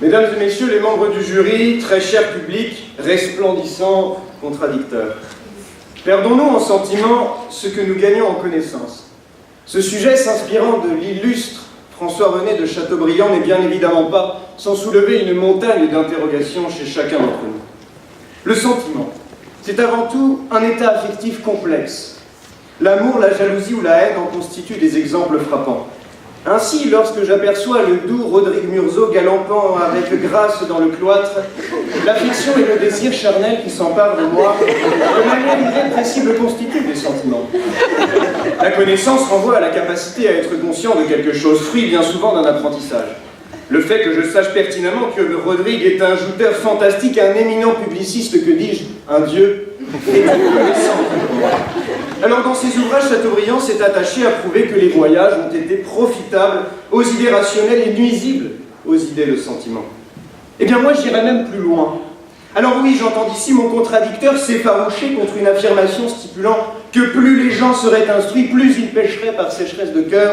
Mesdames et messieurs les membres du jury, très cher public, resplendissant contradicteur. Perdons-nous en sentiment ce que nous gagnons en connaissance. Ce sujet s'inspirant de l'illustre François-René de Chateaubriand n'est bien évidemment pas sans soulever une montagne d'interrogations chez chacun d'entre nous. Le sentiment, c'est avant tout un état affectif complexe. L'amour, la jalousie ou la haine en constituent des exemples frappants. Ainsi, lorsque j'aperçois le doux Rodrigue Murzo galoppant avec grâce dans le cloître, l'affection et le désir charnel qui s'emparent de moi, de manière irrépressible constituent des sentiments. La connaissance renvoie à la capacité à être conscient de quelque chose, fruit bien souvent d'un apprentissage. Le fait que je sache pertinemment que Rodrigue est un jouteur fantastique, un éminent publiciste, que dis-je, un dieu, est une connaissance. Alors dans ses ouvrages, Chateaubriand s'est attaché à prouver que les voyages ont été profitables aux idées rationnelles et nuisibles aux idées de sentiment. Eh bien moi j'irais même plus loin. Alors oui, j'entends d'ici mon contradicteur s'effaroucher contre une affirmation stipulant que plus les gens seraient instruits, plus ils pécheraient par sécheresse de cœur.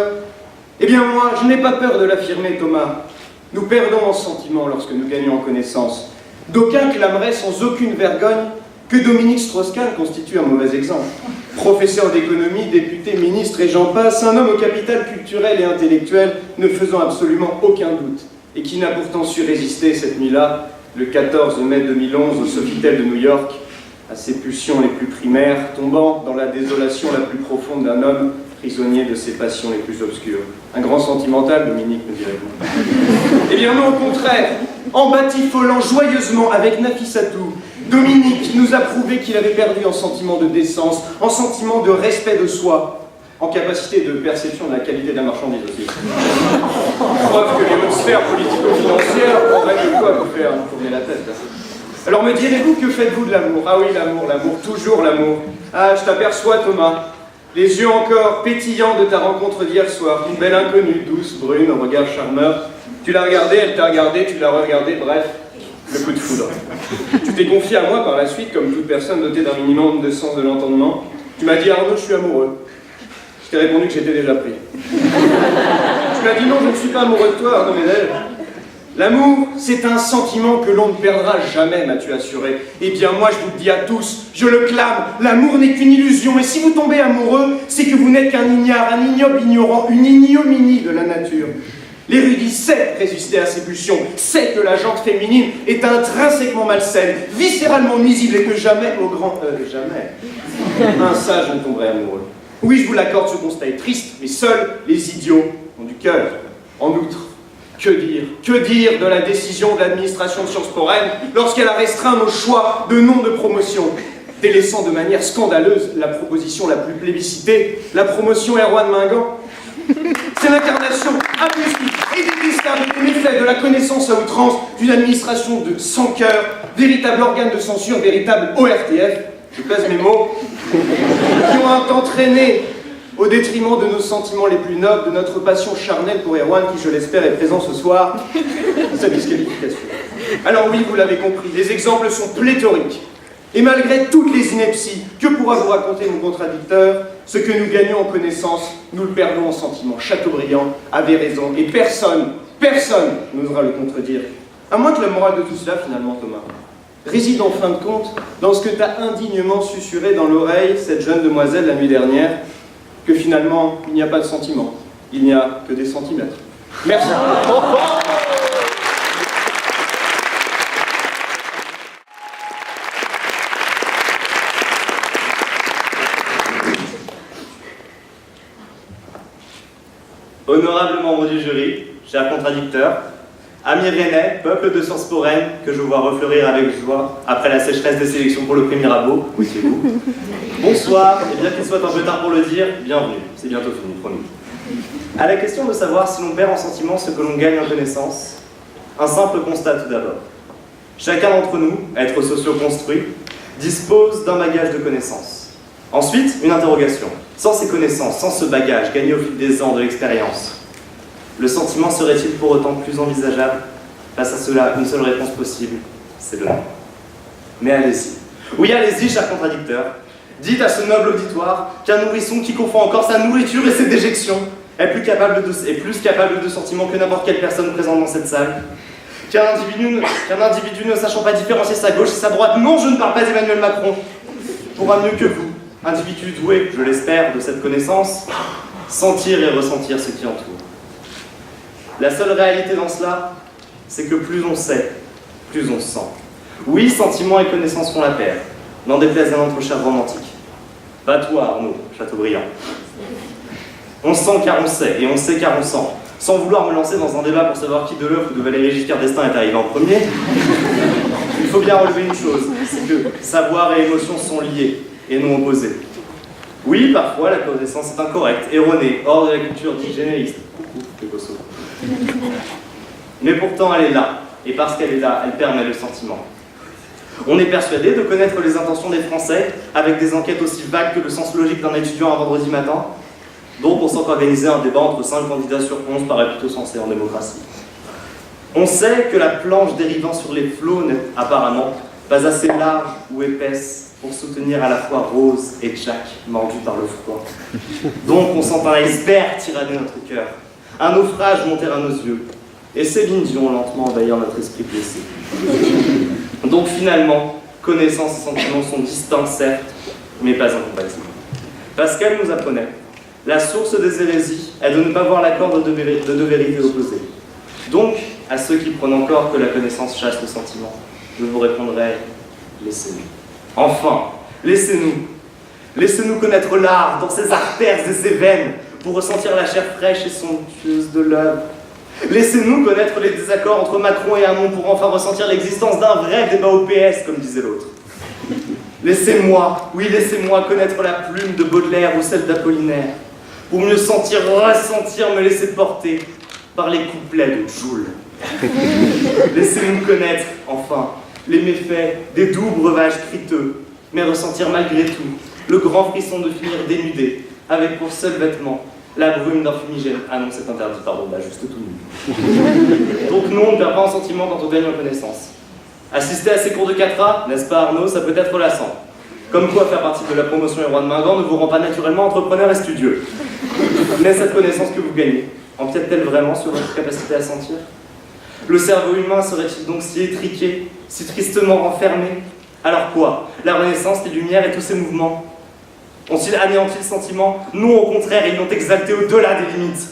Eh bien moi, je n'ai pas peur de l'affirmer, Thomas. Nous perdons en sentiment lorsque nous gagnons en connaissance. D'aucuns clameraient sans aucune vergogne que Dominique Strauss-Kahn constitue un mauvais exemple. Professeur d'économie, député, ministre et j'en passe, un homme au capital culturel et intellectuel ne faisant absolument aucun doute, et qui n'a pourtant su résister cette nuit-là, le 14 mai 2011, au Sofitel de New York, à ses pulsions les plus primaires, tombant dans la désolation la plus profonde d'un homme prisonnier de ses passions les plus obscures. Un grand sentimental, Dominique, me direz-vous. Eh bien non, au contraire, en batifolant joyeusement avec Nafissatou, Dominique nous a prouvé qu'il avait perdu en sentiment de décence, en sentiment de respect de soi, en capacité de perception de la qualité de la marchandise aussi. Preuve que les hautes sphères politico-financières auraient de quoi vous faire nous tourner la tête. Alors me direz-vous, que faites-vous de l'amour? Ah oui, l'amour, toujours l'amour. Ah, je t'aperçois, Thomas, les yeux encore pétillants de ta rencontre d'hier soir, une belle inconnue, douce, brune, au regard charmeur. Tu l'as regardée, elle t'a regardé, tu l'as regardée, bref, le coup de foudre. Tu t'es confié à moi par la suite, comme toute personne dotée d'un minimum de sens de l'entendement. Tu m'as dit, Arnaud, je suis amoureux. Je t'ai répondu que j'étais déjà pris. Tu m'as dit, non, je ne suis pas amoureux de toi, Arnaud Ménel. L'amour, c'est un sentiment que l'on ne perdra jamais, m'as-tu assuré. Eh bien, moi, je vous le dis à tous, je le clame, l'amour n'est qu'une illusion. Et si vous tombez amoureux, c'est que vous n'êtes qu'un ignare, un ignoble ignorant, une ignominie de la nature. L'érudit sait résister à ses pulsions, sait que la jante féminine est intrinsèquement malsaine, viscéralement nuisible et que jamais, au grand jamais, un sage ne tomberait amoureux. Oui, je vous l'accorde, ce constat est triste, mais seuls les idiots ont du cœur. En outre, que dire de la décision de l'administration de Sciences Po Rennes lorsqu'elle a restreint nos choix de nom de promotion, délaissant de manière scandaleuse la proposition la plus plébiscitée, la promotion Erwan Mingan. C'est l'incarnation abusive et détestable des méfaits de la connaissance à outrance d'une administration de sans cœur, véritable organe de censure, véritable ORTF, je pèse mes mots, qui ont entraîné au détriment de nos sentiments les plus nobles, de notre passion charnelle pour Erwan, qui, je l'espère, est présent ce soir, sa disqualification. Alors oui, vous l'avez compris, les exemples sont pléthoriques. Et malgré toutes les inepties, que pourra vous raconter mon contradicteur? Ce que nous gagnons en connaissance, nous le perdons en sentiment. Chateaubriand avait raison, et personne n'osera le contredire. À moins que la morale de tout cela, finalement, Thomas, réside en fin de compte dans ce que t'as indignement susurré dans l'oreille cette jeune demoiselle la nuit dernière, que finalement, il n'y a pas de sentiment, il n'y a que des centimètres. Merci. Honorable membre du jury, cher contradicteur, amis rennais, peuple de Sciences Po Rennes, que je vois refleurir avec joie après la sécheresse des sélections pour le prix Mirabeau, oui c'est vous. Bonsoir, et bien qu'il soit un peu tard pour le dire, bienvenue, c'est bientôt fini, promis. À la question de savoir si l'on perd en sentiment ce que l'on gagne en connaissance, un simple constat tout d'abord. Chacun d'entre nous, être socio-construit, dispose d'un bagage de connaissances. Ensuite, une interrogation. Sans ces connaissances, sans ce bagage gagné au fil des ans de l'expérience, le sentiment serait-il pour autant plus envisageable? Face à cela, une seule réponse possible, c'est le non. Mais allez-y. Oui, allez-y, cher contradicteur. Dites à ce noble auditoire qu'un nourrisson qui confond encore sa nourriture et ses déjections est plus capable de sentiments que n'importe quelle personne présente dans cette salle. qu'un individu ne sachant pas différencier sa gauche et sa droite, non, je ne parle pas d'Emmanuel Macron, pourra mieux que vous, individu doué, je l'espère, de cette connaissance, sentir et ressentir ce qui entoure. La seule réalité dans cela, c'est que plus on sait, plus on sent. Oui, sentiments et connaissances font la paire, n'en déplaise à notre cher romantique. Pas toi, Arnaud, Chateaubriand. On sent car on sait, et on sait car on sent. Sans vouloir me lancer dans un débat pour savoir qui de l'œuvre ou de Valéry Giscard d'Estaing est arrivé en premier, il faut bien relever une chose, c'est que savoir et émotion sont liés, et non opposés. Oui, parfois la connaissance est incorrecte, erronée, hors de la culture dite généraliste. Mais pourtant elle est là, et parce qu'elle est là, elle permet le sentiment. On est persuadé de connaître les intentions des Français avec des enquêtes aussi vagues que le sens logique d'un étudiant un vendredi matin. Donc on sent qu'organiser un débat entre 5 candidats sur 11 paraît plutôt sensé en démocratie. On sait que la planche dérivant sur les flots n'est apparemment pas assez large ou épaisse pour soutenir à la fois Rose et Jack mordus par le froid. Donc on sent un iceberg tyranner notre cœur, un naufrage monter à nos yeux, et Céline Dion lentement envahir notre esprit blessé. Donc finalement, connaissance et sentiments sont distincts certes, mais pas incompatibles. Pascal nous apprenait, la source des hérésies est de ne pas voir l'accord de deux vérités opposées. Donc, à ceux qui prennent encore que la connaissance chasse le sentiment, je vous répondrai, laissez-nous. Enfin, laissez-nous connaître l'art dans ses artères et ses veines, pour ressentir la chair fraîche et somptueuse de l'œuvre. Laissez-nous connaître les désaccords entre Macron et Hamon pour enfin ressentir l'existence d'un vrai débat au PS, comme disait l'autre. Laissez-moi, oui, laissez-moi connaître la plume de Baudelaire ou celle d'Apollinaire, pour mieux sentir, ressentir, me laisser porter par les couplets de Joule. Laissez-nous connaître, enfin, les méfaits des doux breuvages criteux, mais ressentir malgré tout le grand frisson de finir dénudé, avec pour seul vêtement la brume d'un fumigène. Ah non, c'est interdit, pardon, là, juste tout nu. Donc non, on ne perd pas en sentiment quand on gagne en connaissance. Assister à ces cours de 4A, n'est-ce pas Arnaud, ça peut être lassant. Comme quoi faire partie de la promotion Héroïne de Mingan ne vous rend pas naturellement entrepreneur et studieux. Mais cette connaissance que vous gagnez, empiète-t-elle vraiment sur votre capacité à sentir? Le cerveau humain serait-il donc si étriqué, si tristement renfermé? Alors quoi? La Renaissance, les Lumières et tous ces mouvements ont-ils anéanti le sentiment? Non, au contraire, ils l'ont exalté au-delà des limites.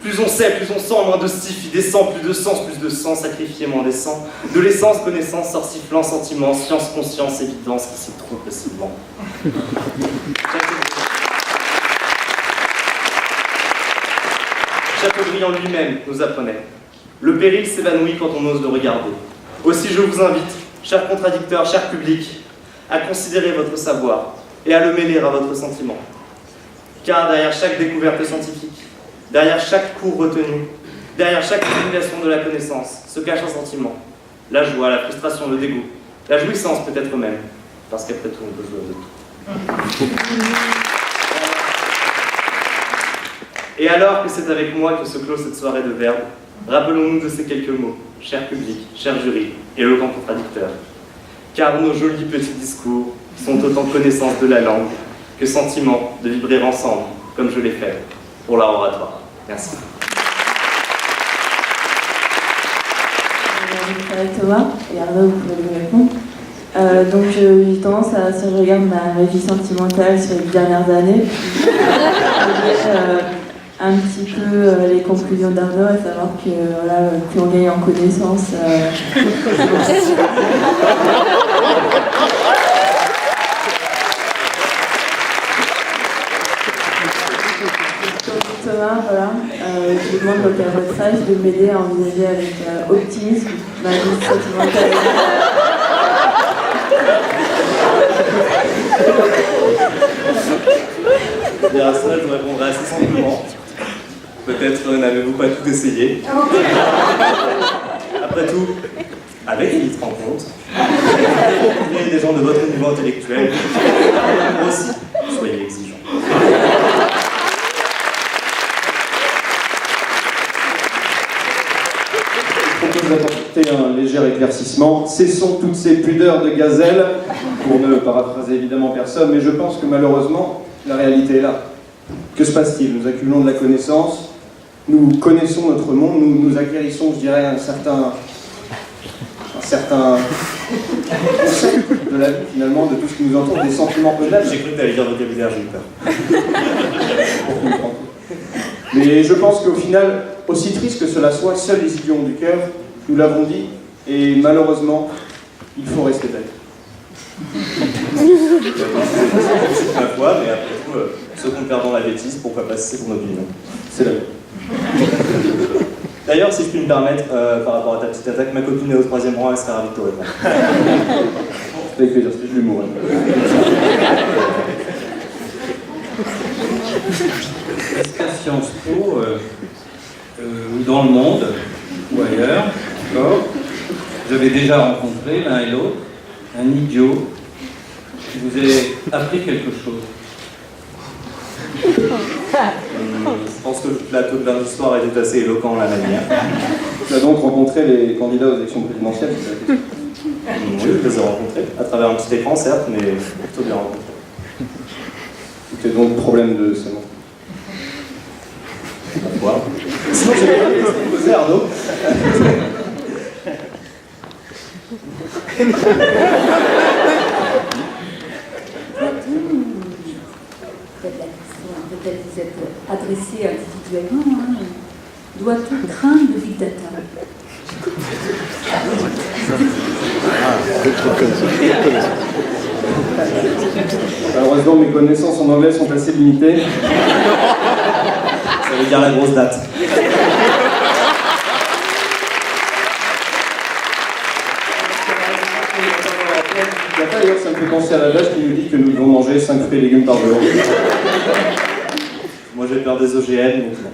Plus on sait, plus on sent, moins de stif, descend, plus de sang, sacrifié, moins descend. De l'essence, connaissance, sort sifflant, sentiment, science, conscience, évidence, qui s'y trompe possiblement. Chateaubriand lui-même nous apprenait. Le péril s'évanouit quand on ose le regarder. Aussi je vous invite, chers contradicteurs, chers publics, à considérer votre savoir et à le mêler à votre sentiment. Car derrière chaque découverte scientifique, derrière chaque cours retenu, derrière chaque simulation de la connaissance, se cache un sentiment. La joie, la frustration, le dégoût, la jouissance peut-être même, parce qu'après tout, on peut jouer de tout. Et alors que c'est avec moi que se clôt cette soirée de verbes, rappelons-nous de ces quelques mots, cher public, cher jury, éloquent contradicteur. Car nos jolis petits discours sont autant connaissance de la langue que sentiment de vibrer ensemble, comme je l'ai fait pour l'art oratoire. Merci. Thomas, et Arnaud, vous pouvez lui répondre. Donc j'ai tendance à, si je regarde ma vie sentimentale sur les dernières années, un petit peu les conclusions d'Arnaud, à savoir que voilà, plus on gagne en connaissance. Thomas, voilà, je vous demande donc à votre âge de m'aider à envisager avec optimisme ma vie sentimentale. Bien, à cela, je vous répondrai assez simplement. Peut-être n'avez-vous pas tout essayé. Après tout, avec qui il se rend compte, il y a des gens de votre niveau intellectuel. Moi aussi, soyez exigeants. Je propose d'apporter un léger éclaircissement. Cessons toutes ces pudeurs de gazelle, pour ne paraphraser évidemment personne, mais je pense que malheureusement, la réalité est là. Que se passe-t-il? Nous accumulons de la connaissance, nous connaissons notre monde, nous acquérissons, je dirais, un certain un certain concept de la vie, finalement, de tout ce qui nous entoure, des sentiments eux-mêmes. J'ai cru que tu allais dire vocabulaire, j'ai eu peur. Pour comprendre. Mais je pense qu'au final, aussi triste que cela soit, seuls les idiots ont du cœur, nous l'avons dit, et malheureusement, il faut rester bête. C'est ma foi, mais après tout, ceux qu'on perd dans la bêtise, pourquoi pas si c'est pour notre opinion. C'est la vie. D'ailleurs, si je puis me permettre, par rapport à ta petite attaque, ma copine est au 3e rang, elle sera ravie de te répondre. Avec plaisir, c'est de l'humour. Est-ce qu'à Sciences Po, ou dans le monde, ou ailleurs, d'accord, vous avez déjà rencontré l'un et l'autre un idiot qui vous ait appris quelque chose? Je pense que le plateau de l'histoire était assez éloquent la manière. Tu as donc rencontré les candidats aux élections présidentielles, c'est la question. Oui, je les ai rencontrés, à travers un petit écran certes, mais plutôt bien rencontrés. C'était donc problème de sément. Quoi? Sinon, j'ai pas posé Arnaud. Peut-être vous êtes adressé individuellement. Hein. Doit-on craindre le dictateur? Malheureusement, mes connaissances en anglais sont assez limitées. Ça veut dire la grosse date. D'ailleurs, ça me fait penser à l'adage qui nous dit que nous devons manger 5 fruits et légumes par jour. Moi j'ai peur des OGM, donc non.